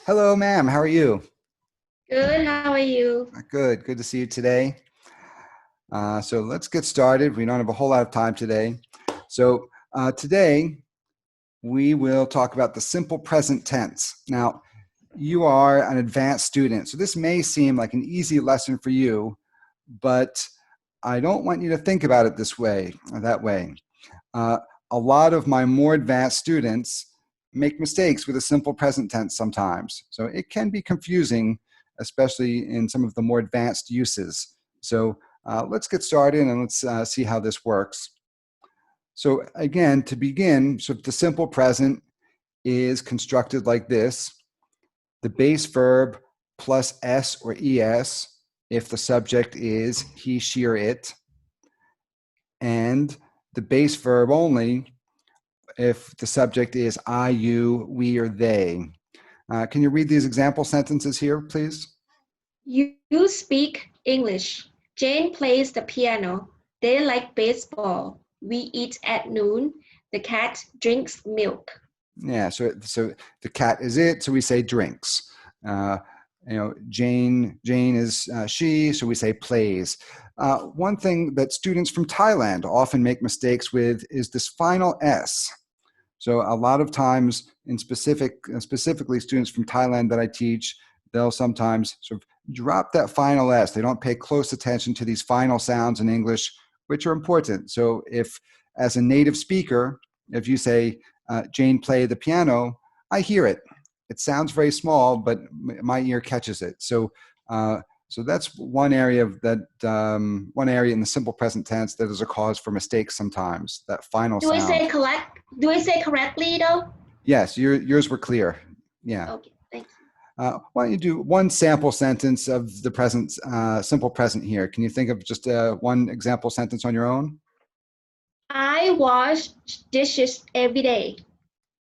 Hello, ma'am. How are you? Good, how are you? Good. Good to see you today. So let's get started. We don't have a whole lot of time today. Today we will talk about the simple present tense. Now, you are an advanced student, so this may seem like an easy lesson for you, but I don't want you to think about it this way or that way. Uh, a lot of my more advanced students make mistakes with a simple present tense sometimes. So it can be confusing, especially in some of the more advanced uses. So let's get started and let's see how this works. So again, to begin, so the simple present is constructed like this. The base verb plus S or ES if the subject is he, she, or it, and the base verb only if the subject is I, you, we, or they. Can you read these example sentences here, please? You speak English. Jane plays the piano. They like baseball. We eat at noon. The cat drinks milk. Yeah, so the cat is it, so we say drinks. Uh, Jane is she, so we say plays. One thing that students from Thailand often make mistakes with is this final S. So a lot of times specifically students from Thailand that I teach, they'll sometimes sort of drop that final S. They don't pay close attention to these final sounds in English, which are important. So if, as a native speaker, if you say, Jane played the piano, I hear it. It sounds very small, but my ear catches it. So that's one area one area in the simple present tense that is a cause for mistakes sometimes, that final Do I sound. say correct? Do I say correctly though? Yes, yours were clear. Yeah. Okay, thank you. Why don't you do one sample sentence of the present, simple present here? Can you think of just one example sentence on your own? I wash dishes every day.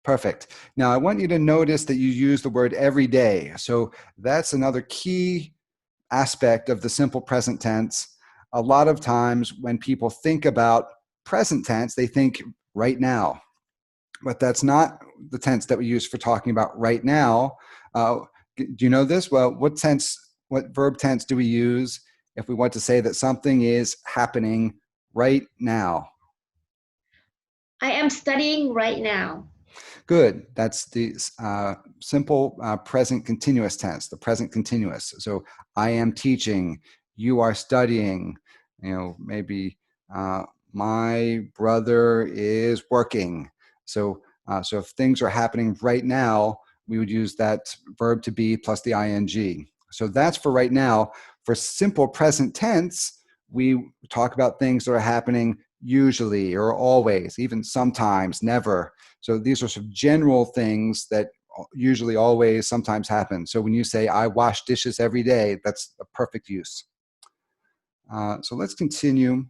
Perfect. Now, I want you to notice that you use the word every day. So that's another key aspect of the simple present tense. A lot of times when people think about present tense, they think right now. But that's not the tense that we use for talking about right now. Do you know this? Well, what verb tense do we use if we want to say that something is happening right now? I am studying right now. Good. That's the simple present continuous tense, the present continuous. So I am teaching, you are studying, maybe my brother is working. So if things are happening right now, we would use that verb to be plus the ing. So that's for right now. For simple present tense, we talk about things that are happening usually or always, even sometimes, never. So these are some general things that usually, always, sometimes happen. So when you say, I wash dishes every day, that's a perfect use. So let's continue.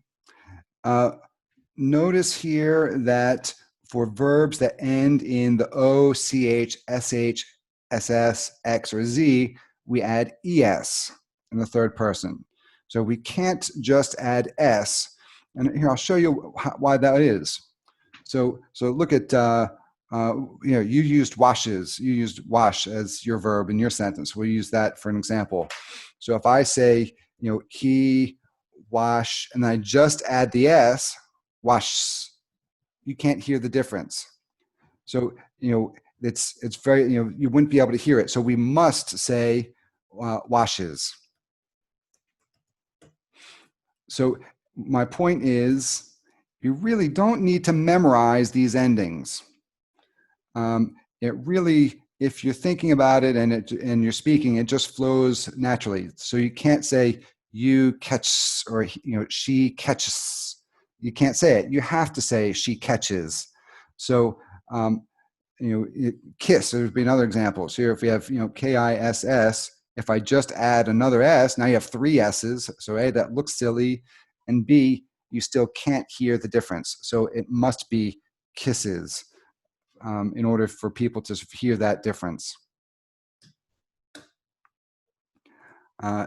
Notice here that for verbs that end in the O, CH, SH, SS, X, or Z, we add ES in the third person. So we can't just add S. And here, I'll show you why that is. So look at, you used washes. You used wash as your verb in your sentence. We'll use that for an example. So if I say, he wash, and I just add the S, wash, you can't hear the difference. So, it's very, you wouldn't be able to hear it. So we must say washes. So my point is, you really don't need to memorize these endings. It really, if you're thinking about it and you're speaking, it just flows naturally. So you can't say you catch or she catches. You can't say it. You have to say she catches. So kiss. There's be another example. So here, if we have KISS, if I just add another S, now you have three S's. So A, that looks silly, and B, you still can't hear the difference. So it must be kisses. In order for people to hear that difference.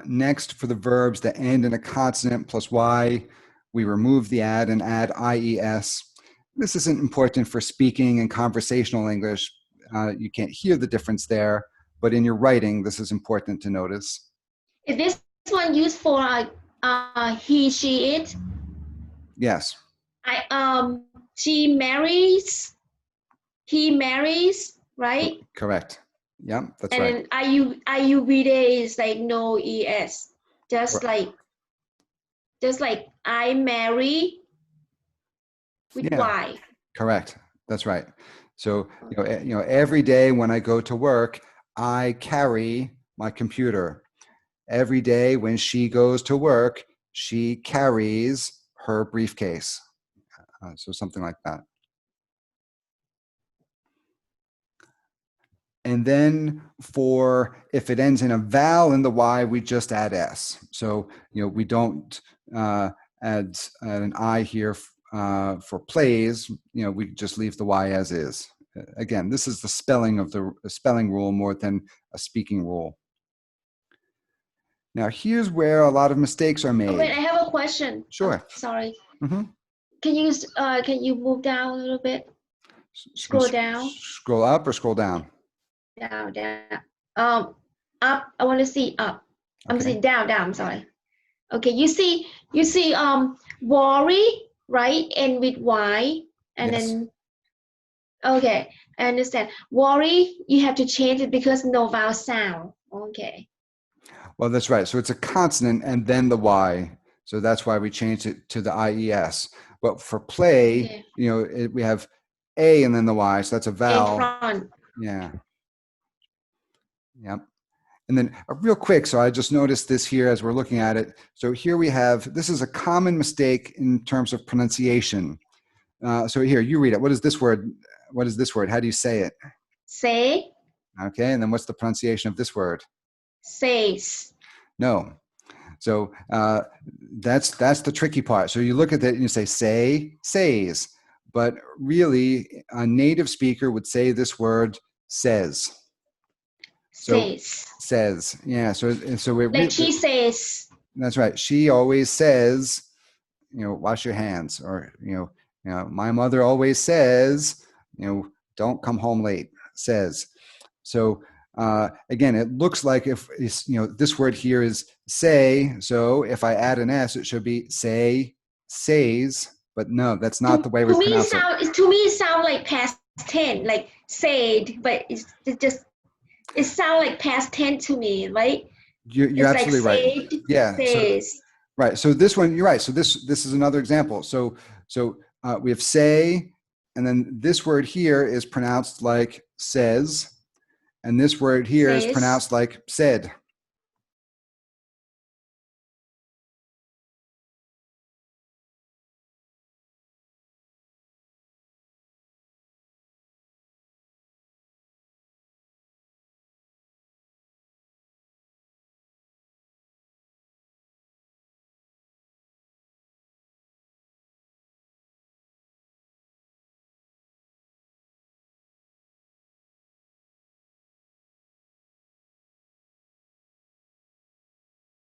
Next, for the verbs that end in a consonant plus Y, we remove the add and add IES. This isn't important for speaking and conversational English. You can't hear the difference there, but in your writing, this is important to notice. Is this one used for he, she, it? Yes. She marries, he marries, right? Correct. Yeah, that's And right. then IUVD is like no es, just like I marry with Yeah, y. correct. That's right. So, every day when I go to work, I carry my computer. Every day when she goes to work, she carries her briefcase. So something like that. And then for if it ends in a vowel in the Y, we just add S. So, we don't add an I here for plays. We just leave the Y as is. Again, this is the spelling rule more than a speaking rule. Now, here's where a lot of mistakes are made. Oh, wait, I have a question. Sure. Sorry. Mm-hmm. Can you move down a little bit? Scroll down. Scroll up or scroll down? Down. Up. I want to see up. I'm Okay. seeing down. I'm sorry. Okay, you see, worry, right? And with Y, and Yes. then okay, I understand. Worry, you have to change it because no vowel sound. Okay. Well, that's right. So it's a consonant and then the Y. So that's why we changed it to the IES. But for play, Okay. we have A and then the Y. So that's a vowel. In front. Yeah. Yep. And then real quick, so I just noticed this here as we're looking at it. So here we have, this is a common mistake in terms of pronunciation. So here, you read it. What is this word? What is this word? How do you say it? Say. Okay. And then what's the pronunciation of this word? Says. No. So that's the tricky part. So you look at it and you say says, but really a native speaker would say this word says. So says, yeah. So Like she says. That's right. She always says, wash your hands, or my mother always says, don't come home late. Says. So again, it looks like if this word here is say. So if I add an s, it should be say, says. But no, that's not the way we pronounce it. To me, it sounds like past tense, like said, but it sounds like past tense to me, right? You're absolutely like right. said, Yeah. says. Right. So this one, you're right. So this is another example. So we have say, and then this word here is pronounced like says, and this word here is pronounced like said.